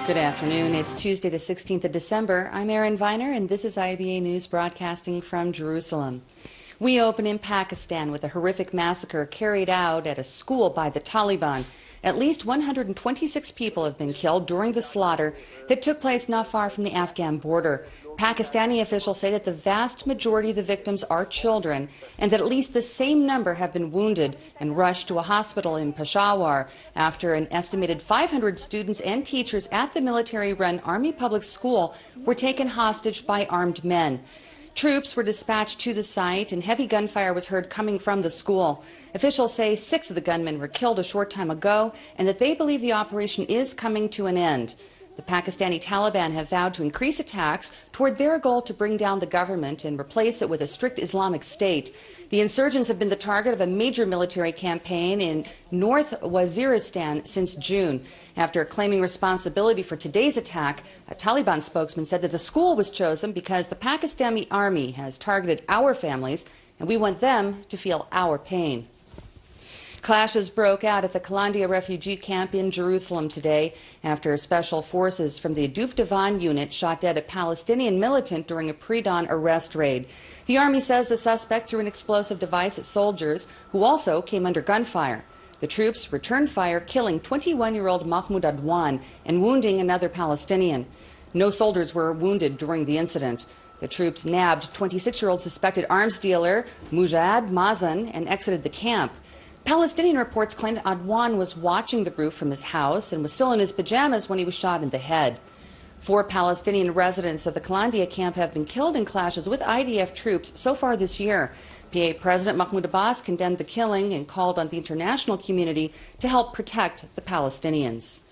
Good afternoon. It's Tuesday, the 16th of December. I'm Erin Viner, and this is IBA News broadcasting from Jerusalem. We open in Pakistan with a horrific massacre carried out at a school by the Taliban. At least 126 people have been killed during the slaughter that took place not far from the Afghan border. Pakistani officials say that the vast majority of the victims are children and that at least the same number have been wounded and rushed to a hospital in Peshawar after an estimated 500 students and teachers at the military-run Army Public School were taken hostage by armed men. Troops were dispatched to the site and heavy gunfire was heard coming from the school. Officials say 6 of the gunmen were killed a short time ago and that they believe the operation is coming to an end. The Pakistani Taliban have vowed to increase attacks toward their goal to bring down the government and replace it with a strict Islamic state. The insurgents have been the target of a major military campaign in North Waziristan since June. After claiming responsibility for today's attack, a Taliban spokesman said that the school was chosen because the Pakistani army has targeted our families and we want them to feel our pain. Clashes broke out at the Kalandia refugee camp in Jerusalem today after special forces from the Aduf Divan unit shot dead a Palestinian militant during a pre-dawn arrest raid. The army says the suspect threw an explosive device at soldiers who also came under gunfire. The troops returned fire, killing 21-year-old Mahmoud Adwan and wounding another Palestinian. No soldiers were wounded during the incident. The troops nabbed 26-year-old suspected arms dealer Mujahid Mazan and exited the camp. Palestinian reports claim that Adwan was watching the roof from his house and was still in his pajamas when he was shot in the head. 4 Palestinian residents of the Kalandia camp have been killed in clashes with IDF troops so far this year. PA President Mahmoud Abbas condemned the killing and called on the international community to help protect the Palestinians.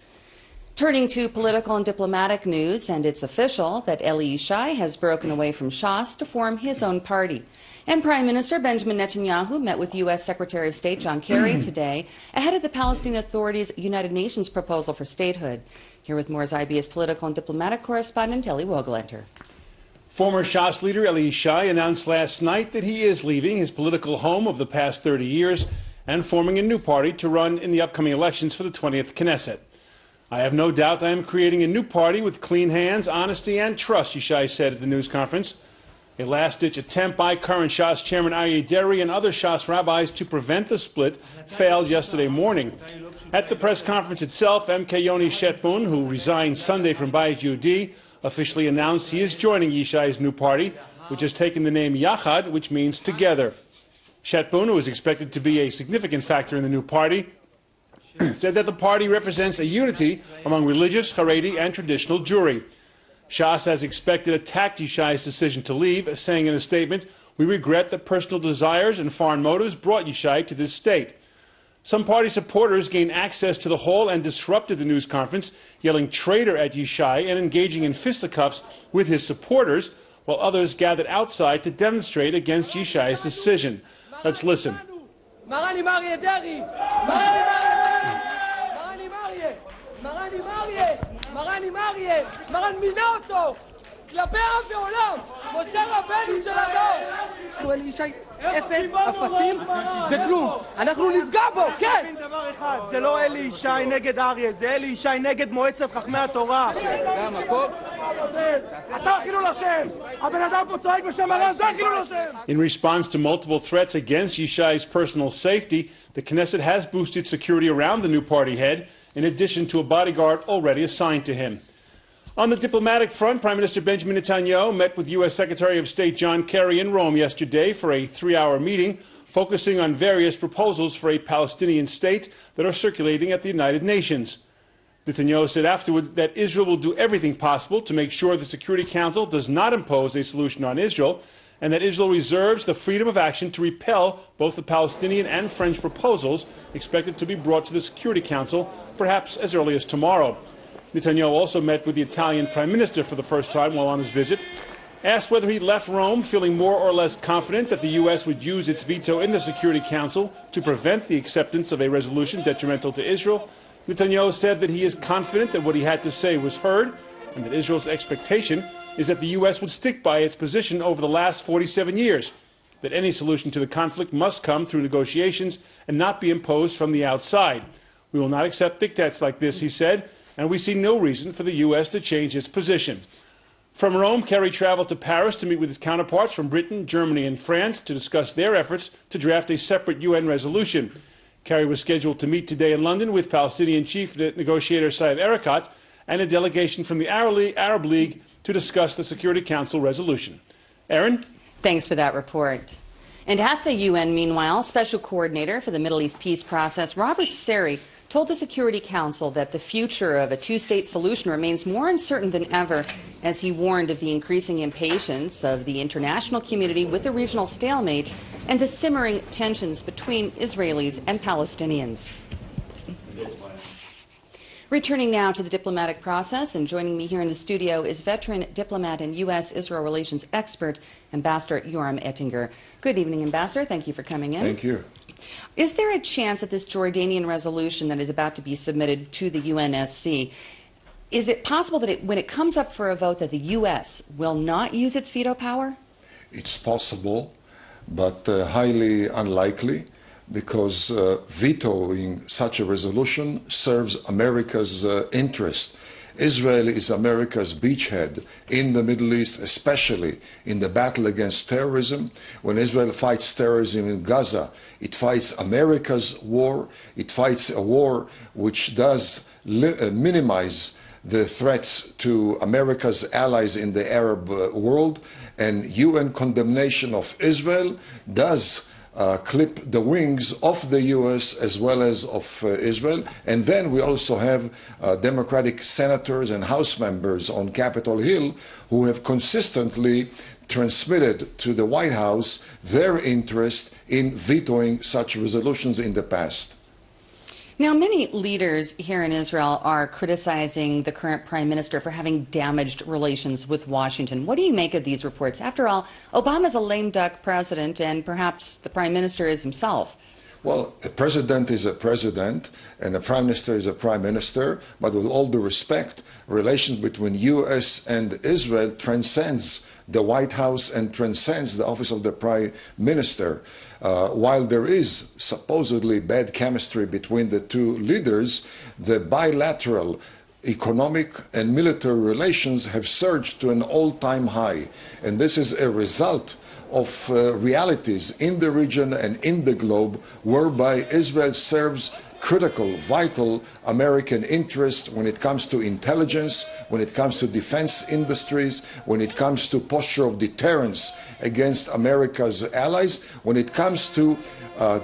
Turning to political and diplomatic news, and it's official that Eli Yishai has broken away from Shas to form his own party. And Prime Minister Benjamin Netanyahu met with U.S. Secretary of State John Kerry today ahead of the Palestinian Authority's United Nations proposal for statehood. Here with more is IBA's political and diplomatic correspondent Eli Wogelenter. Former Shas leader Eli Yishai announced last night that he is leaving his political home of the past 30 years and forming a new party to run in the upcoming elections for the 20th Knesset. I have no doubt I am creating a new party with clean hands, honesty and trust, Yishai said at the news conference. A last-ditch attempt by current Shas Chairman Aryeh Deri and other Shas rabbis to prevent the split failed yesterday morning. At the press conference itself, MK Yoni Shetbun, who resigned Sunday from Bayit Yehudi, officially announced he is joining Yishai's new party, which has taken the name Yachad, which means together. Shetbun, who is expected to be a significant factor in the new party, said that the party represents a unity among religious, Haredi, and traditional Jewry. Shas, as expected, attacked Yishai's decision to leave, saying in a statement, "We regret that personal desires and foreign motives brought Yishai to this state." Some party supporters gained access to the hall and disrupted the news conference, yelling traitor at Yishai and engaging in fisticuffs with his supporters, while others gathered outside to demonstrate against Yishai's decision. Let's listen. מרני מריה, מרן מינה אותו כלפי עם ועולם, משה רבנו של הדור. אלי ישי אפס, אפסים וכלום. אנחנו נפגע בו, כן! דבר אחד, זה לא אלי ישי נגד אריה, זה אלי ישי נגד מועצת חכמי התורה. זה המקום? אתה חילול השם! הבן אדם פה צועק בשם הרב, זה חילול השם! In response to multiple threats against Yishai's personal safety, the Knesset has boosted security around the new party head, in addition to a bodyguard already assigned to him. On the diplomatic front, Prime Minister Benjamin Netanyahu met with U.S. Secretary of State John Kerry in Rome yesterday for a 3-hour meeting focusing on various proposals for a Palestinian state that are circulating at the United Nations. Netanyahu said afterwards that Israel will do everything possible to make sure the Security Council does not impose a solution on Israel, and that Israel reserves the freedom of action to repel both the Palestinian and French proposals expected to be brought to the Security Council perhaps as early as tomorrow. Netanyahu also met with the Italian Prime Minister for the first time while on his visit. Asked whether he left Rome feeling more or less confident that the U.S. would use its veto in the Security Council to prevent the acceptance of a resolution detrimental to Israel, Netanyahu said that he is confident that what he had to say was heard and that Israel's expectation is that the U.S. would stick by its position over the last 47 years, that any solution to the conflict must come through negotiations and not be imposed from the outside. We will not accept diktats like this, he said, and we see no reason for the U.S. to change its position. From Rome, Kerry traveled to Paris to meet with his counterparts from Britain, Germany, and France to discuss their efforts to draft a separate UN resolution. Kerry was scheduled to meet today in London with Palestinian chief negotiator Saeb Erekat and a delegation from the Arab League to discuss the Security Council resolution. Erin? Thanks for that report. And at the UN, meanwhile, Special Coordinator for the Middle East Peace Process, Robert Seri, told the Security Council that the future of a two-state solution remains more uncertain than ever, as he warned of the increasing impatience of the international community with the regional stalemate and the simmering tensions between Israelis and Palestinians. Returning now to the diplomatic process, and joining me here in the studio is veteran diplomat and U.S.-Israel relations expert, Ambassador Yoram Ettinger. Good evening, Ambassador. Thank you for coming in. Thank you. Is there a chance that this Jordanian resolution that is about to be submitted to the UNSC, is it possible that when it comes up for a vote that the U.S. will not use its veto power? It's possible, but highly unlikely, because vetoing such a resolution serves America's interest. Israel is America's beachhead in the Middle East, especially in the battle against terrorism. When Israel fights terrorism in Gaza, it fights America's war. It fights a war which does minimize the threats to America's allies in the Arab world. And UN condemnation of Israel does clip the wings of the U.S. as well as of Israel. And then we also have Democratic senators and House members on Capitol Hill who have consistently transmitted to the White House their interest in vetoing such resolutions in the past. Now, many leaders here in Israel are criticizing the current prime minister for having damaged relations with Washington. What do you make of these reports? After all, Obama's a lame duck president, and perhaps the prime minister is himself. Well, a president is a president, and a prime minister is a prime minister. But with all due respect, relations between U.S. and Israel transcends the White House and transcends the office of the prime minister. While there is supposedly bad chemistry between the two leaders, the bilateral economic and military relations have surged to an all-time high. And this is a result of realities in the region and in the globe, whereby Israel serves critical, vital American interests when it comes to intelligence, when it comes to defense industries, when it comes to posture of deterrence against America's allies, when it comes to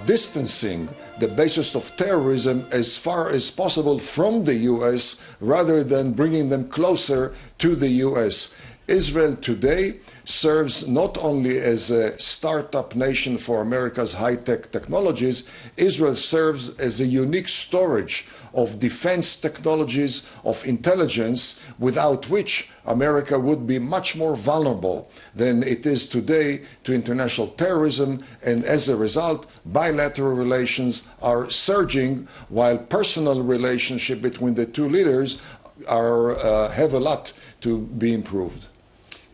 distancing the basis of terrorism as far as possible from the U.S. rather than bringing them closer to the U.S. Israel today serves not only as a startup nation for America's high-tech technologies, Israel serves as a unique storage of defense technologies, of intelligence, without which America would be much more vulnerable than it is today to international terrorism, and as a result, bilateral relations are surging, while personal relationship between the two leaders have a lot to be improved.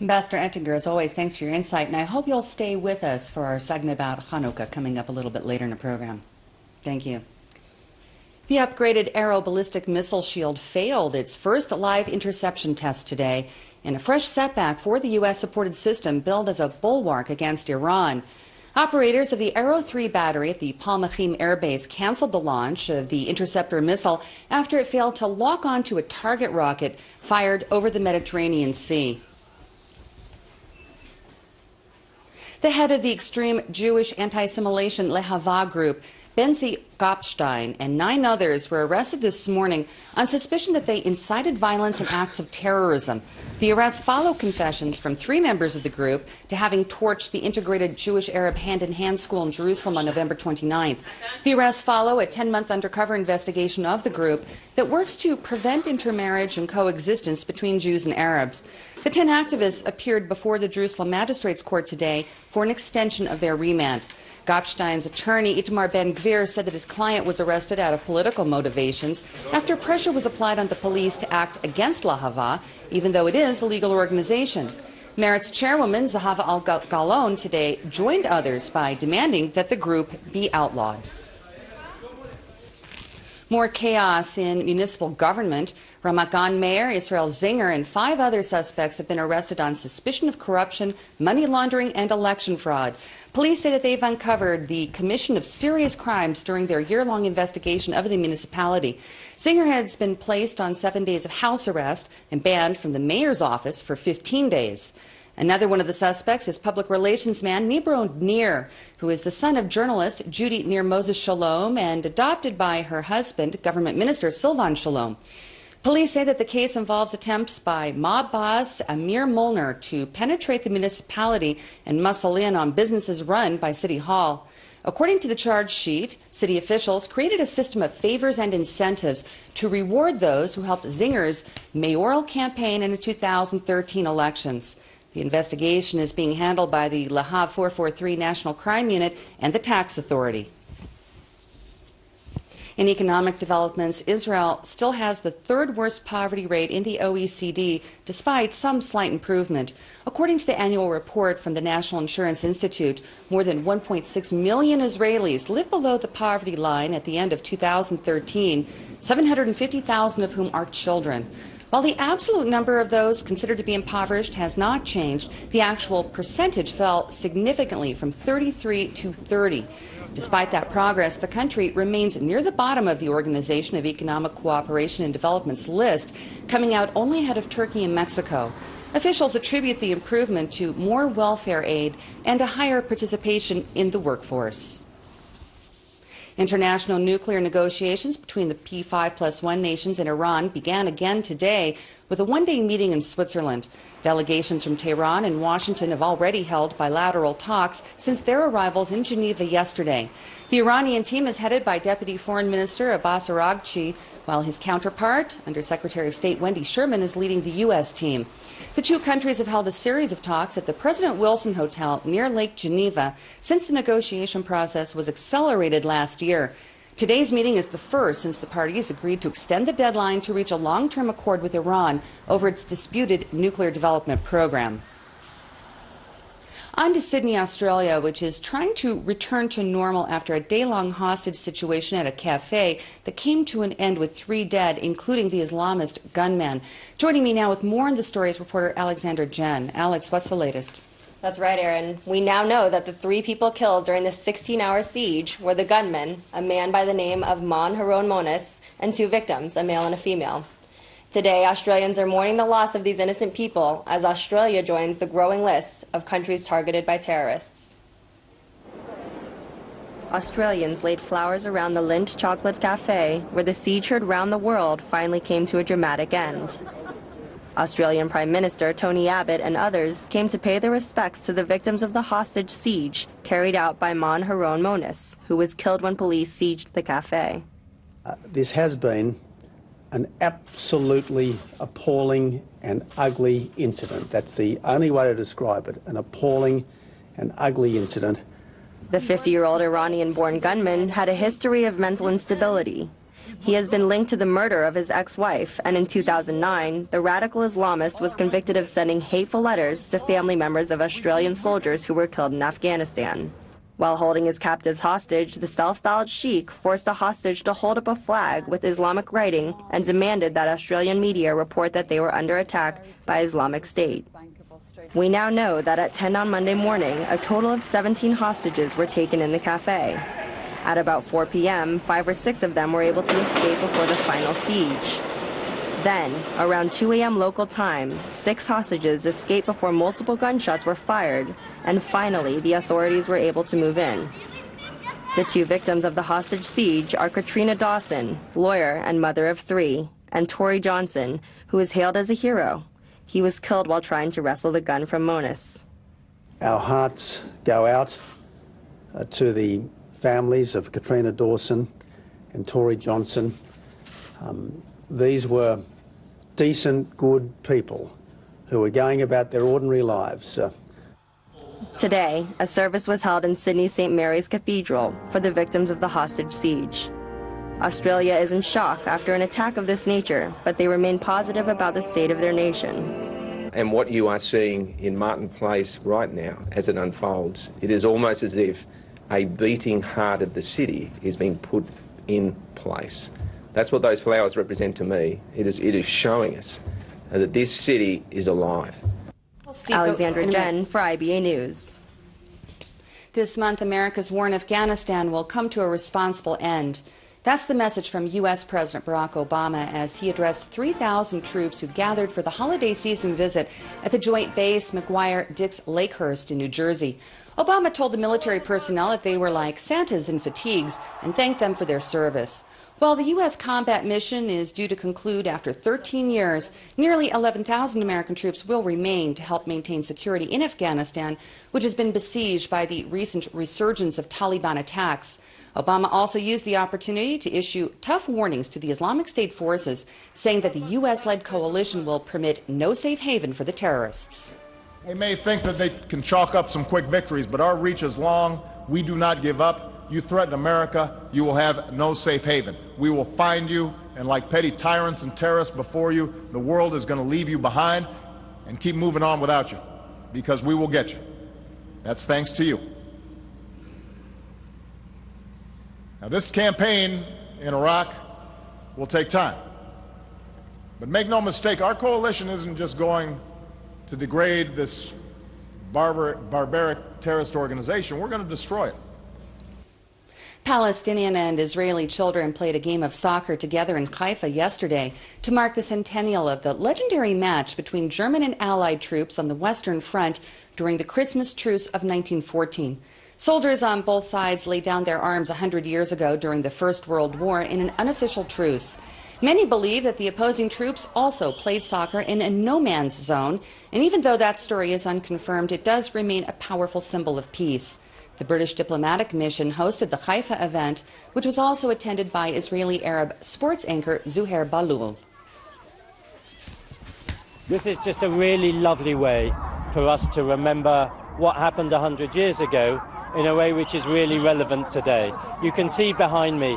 Ambassador Ettinger, as always, thanks for your insight, and I hope you'll stay with us for our segment about Hanukkah coming up a little bit later in the program. Thank you. The upgraded Arrow ballistic missile shield failed its first live interception test today, in a fresh setback for the U.S.-supported system billed as a bulwark against Iran. Operators of the Arrow 3 battery at the Palmachim Air Base canceled the launch of the interceptor missile after it failed to lock onto a target rocket fired over the Mediterranean Sea. The head of the extreme Jewish anti-assimilation Lehava group, Benzi Gopstein, and 9 others were arrested this morning on suspicion that they incited violence and acts of terrorism. The arrests follow confessions from 3 members of the group to having torched the integrated Jewish-Arab hand-in-hand school in Jerusalem on November 29th. The arrests follow a 10-month undercover investigation of the group that works to prevent intermarriage and coexistence between Jews and Arabs. The 10 activists appeared before the Jerusalem Magistrates Court today for an extension of their remand. Gopstein's attorney, Itamar Ben-Gvir, said that his client was arrested out of political motivations after pressure was applied on the police to act against Lahava, even though it is a legal organization. Meretz chairwoman Zahava Al-Galon today joined others by demanding that the group be outlawed. More chaos in municipal government. Ramat Gan Mayor Israel Zinger and 5 other suspects have been arrested on suspicion of corruption, money laundering, and election fraud. Police say that they've uncovered the commission of serious crimes during their year-long investigation of the municipality. Zinger has been placed on 7 days of house arrest and banned from the mayor's office for 15 days. Another one of the suspects is public relations man Nibro Nir, who is the son of journalist Judy Nir Moses Shalom and adopted by her husband, government minister Silvan Shalom. Police say that the case involves attempts by mob boss Amir Molnar to penetrate the municipality and muscle in on businesses run by City Hall. According to the charge sheet, city officials created a system of favors and incentives to reward those who helped Zinger's mayoral campaign in the 2013 elections. The investigation is being handled by the Lahav 443 National Crime Unit and the Tax Authority. In economic developments, Israel still has the 3rd worst poverty rate in the OECD, despite some slight improvement. According to the annual report from the National Insurance Institute, more than 1.6 million Israelis live below the poverty line at the end of 2013, 750,000 of whom are children. While the absolute number of those considered to be impoverished has not changed, the actual percentage fell significantly from 33 to 30. Despite that progress, the country remains near the bottom of the Organization of Economic Cooperation and Development's list, coming out only ahead of Turkey and Mexico. Officials attribute the improvement to more welfare aid and a higher participation in the workforce. International nuclear negotiations between the P5+1 nations and Iran began again today with a one-day meeting in Switzerland. Delegations from Tehran and Washington have already held bilateral talks since their arrivals in Geneva yesterday. The Iranian team is headed by Deputy Foreign Minister Abbas Araghchi, while his counterpart, Undersecretary of State Wendy Sherman, is leading the U.S. team. The two countries have held a series of talks at the President Wilson Hotel near Lake Geneva since the negotiation process was accelerated last year. Today's meeting is the first since the parties agreed to extend the deadline to reach a long-term accord with Iran over its disputed nuclear development program. On to Sydney, Australia, which is trying to return to normal after a day-long hostage situation at a cafe that came to an end with 3 dead, including the Islamist gunman. Joining me now with more on the story is reporter Alexander Jen. Alex, what's the latest? That's right, Aaron. We now know that the 3 people killed during the 16-hour siege were the gunmen, a man by the name of Mon Haron Monis, and 2 victims, a male and a female. Today, Australians are mourning the loss of these innocent people as Australia joins the growing list of countries targeted by terrorists. Australians laid flowers around the Lindt Chocolate Cafe, where the siege heard round the world finally came to a dramatic end. Australian Prime Minister Tony Abbott and others came to pay their respects to the victims of the hostage siege carried out by Mon Haron Monis, who was killed when police sieged the cafe. This has been an absolutely appalling and ugly incident. That's the only way to describe it, an appalling and ugly incident. The 50-year-old Iranian-born gunman had a history of mental instability. He has been linked to the murder of his ex-wife, and in 2009, the radical Islamist was convicted of sending hateful letters to family members of Australian soldiers who were killed in Afghanistan. While holding his captives hostage, the self-styled sheikh forced a hostage to hold up a flag with Islamic writing and demanded that Australian media report that they were under attack by Islamic State. We now know that at 10 on Monday morning, a total of 17 hostages were taken in the cafe. At about 4 p.m., 5 or 6 of them were able to escape before the final siege. Then, around 2 a.m. local time, 6 hostages escaped before multiple gunshots were fired, and finally, the authorities were able to move in. The 2 victims of the hostage siege are Katrina Dawson, lawyer and mother of 3, and Tory Johnson, who is hailed as a hero. He was killed while trying to wrestle the gun from Monis. Our hearts go out to the families of Katrina Dawson and Tory Johnson. These were decent, good people who were going about their ordinary lives. Today, a service was held in Sydney's St. Mary's Cathedral for the victims of the hostage siege. Australia is in shock after an attack of this nature, but they remain positive about the state of their nation. And what you are seeing in Martin Place right now, as it unfolds, it is almost as if a beating heart of the city is being put in place. That's what those flowers represent to me. It is showing us that this city is alive. Alexandra Jen for IBA News. This month, America's war in Afghanistan will come to a responsible end. That's the message from U.S. President Barack Obama as he addressed 3,000 troops who gathered for the holiday season visit at the Joint Base McGuire-Dix Lakehurst in New Jersey. Obama told the military personnel that they were like Santas in fatigues and thanked them for their service. While the U.S. combat mission is due to conclude after 13 years, nearly 11,000 American troops will remain to help maintain security in Afghanistan, which has been besieged by the recent resurgence of Taliban attacks. Obama also used the opportunity to issue tough warnings to the Islamic State forces, saying that the U.S.-led coalition will permit no safe haven for the terrorists. They may think that they can chalk up some quick victories, but our reach is long. We do not give up. You threaten America, you will have no safe haven. We will find you, and like petty tyrants and terrorists before you, the world is going to leave you behind and keep moving on without you, because we will get you. That's thanks to you. Now, this campaign in Iraq will take time. But make no mistake, our coalition isn't just going to degrade this barbaric terrorist organization. We're going to destroy it. Palestinian and Israeli children played a game of soccer together in Haifa yesterday to mark the centennial of the legendary match between German and Allied troops on the Western Front during the Christmas truce of 1914. Soldiers on both sides laid down their arms 100 years ago during the First World War in an unofficial truce. Many believe that the opposing troops also played soccer in a no-man's zone, and even though that story is unconfirmed, it does remain a powerful symbol of peace. The British diplomatic mission hosted the Haifa event, which was also attended by Israeli Arab sports anchor Zuhair Balul. This is just a really lovely way for us to remember what happened 100 years ago in a way which is really relevant today. You can see behind me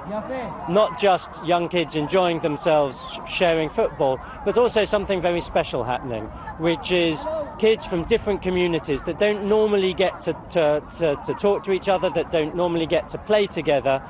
not just young kids enjoying themselves sharing football, but also something very special happening, which is kids from different communities that don't normally get to talk to each other, that don't normally get to play together,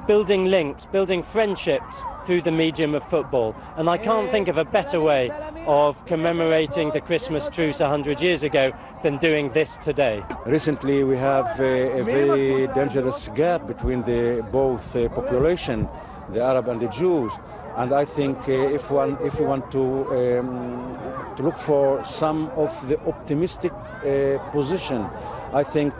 building links, building friendships through the medium of football. And I can't think of a better way of commemorating the Christmas truce 100 years ago than doing this today. Recently we have a very dangerous gap between both population, the Arab and the Jews. And I think if we want to look for some of the optimistic position, I think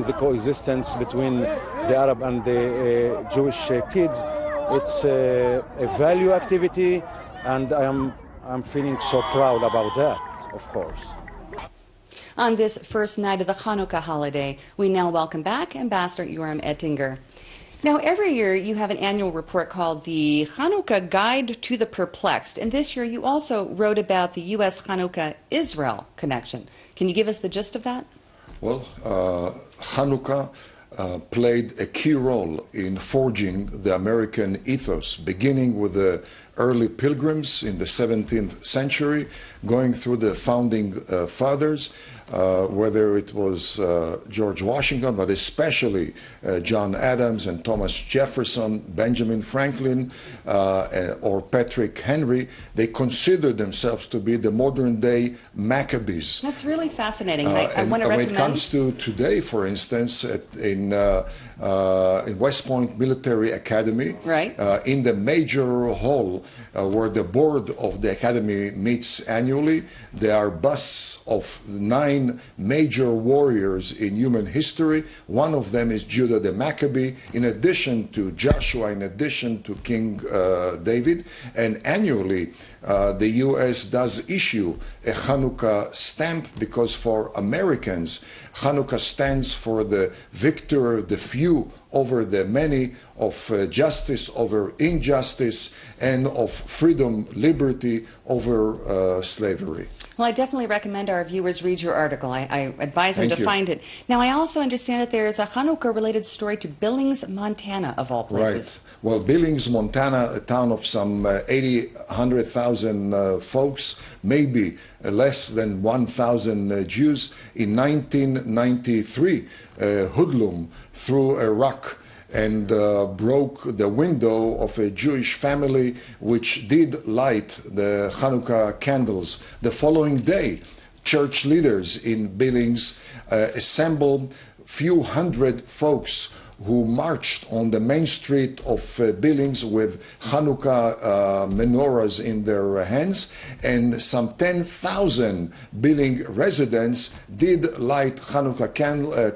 the coexistence between the Arab and the Jewish kids, it's a value activity, and I'm feeling so proud about that, of course. On this first night of the Hanukkah holiday, we now welcome back Ambassador Yoram Ettinger. Now, every year you have an annual report called the Hanukkah Guide to the Perplexed, and this year you also wrote about the U.S. Hanukkah-Israel connection. Can you give us the gist of that? Well, Hanukkah played a key role in forging the American ethos, beginning with the early pilgrims in the 17th century, going through the founding fathers, whether it was George Washington, but especially John Adams and Thomas Jefferson, Benjamin Franklin, or Patrick Henry. They considered themselves to be the modern-day Maccabees. That's really fascinating. I want to recommend. When it comes to today, for instance, in West Point Military Academy, right. In the major hall where the board of the academy meets annually, there are busts of 9 major warriors in human history. One of them is Judah the Maccabee, in addition to Joshua, in addition to King David. And annually, the U.S. does issue a Hanukkah stamp, because for Americans, Hanukkah stands for the victor, the few over the many, of justice over injustice, and of freedom, liberty over slavery. Well, I definitely recommend our viewers read your article. I advise them to find it. Now, I also understand that there is a Hanukkah-related story to Billings, Montana, of all places. Right. Well, Billings, Montana, a town of some 100,000 folks, maybe less than 1,000 Jews. In 1993, a hoodlum threw a rock and broke the window of a Jewish family which did light the Hanukkah candles. The following day, church leaders in Billings assembled few hundred folks who marched on the main street of Billings with Hanukkah menorahs in their hands, and some 10,000 Billing residents did light Hanukkah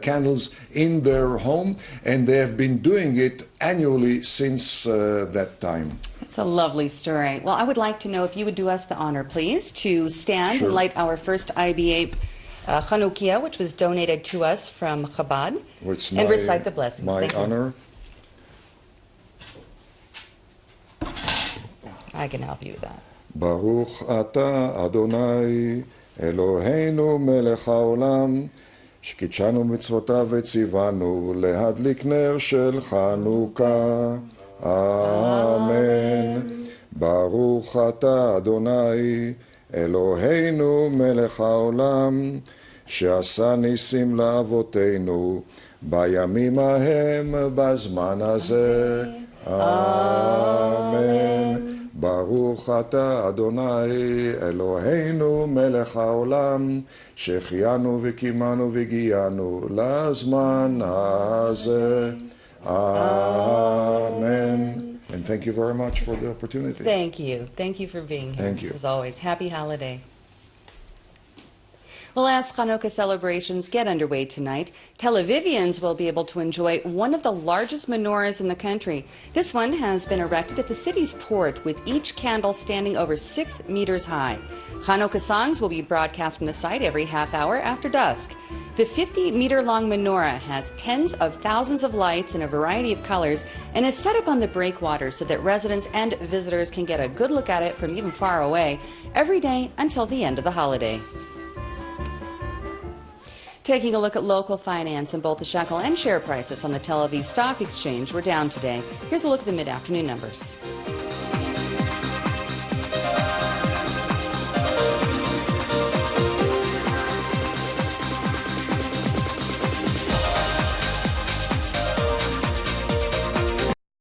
candles in their home, and they have been doing it annually since that time. It's a lovely story. Well, I would like to know if you would do us the honor, please, to stand Sure. and light our first IBA Chanukia, which was donated to us from Chabad, It's and recite the blessings. My Thank you. honor. I can help you with that. ברוך אתה אדוני אלוהינו מלך העולם שקידשנו מצוותיו וציוונו להדליק נר של חנוכה אמן. ברוך אתה אדוני אלוהינו מלך העולם שעשה ניסים לאבותינו בימים ההם בזמן הזה אמן. ברוך אתה אדוני אלוהינו מלך העולם שהחיינו וקיימנו והגיענו לזמן הזה amen. And thank you very much for the opportunity. Thank you. Thank you for being here. Thank you. As always, happy holiday. Well, as Hanukkah celebrations get underway tonight, Tel Avivians will be able to enjoy one of the largest menorahs in the country. This one has been erected at the city's port, with each candle standing over 6 meters high. Hanukkah songs will be broadcast from the site every half hour after dusk. The 50-meter-long menorah has tens of thousands of lights in a variety of colors and is set up on the breakwater so that residents and visitors can get a good look at it from even far away every day until the end of the holiday. Taking a look at local finance, and both the shekel and share prices on the Tel Aviv Stock Exchange were down today. Here's a look at the mid-afternoon numbers.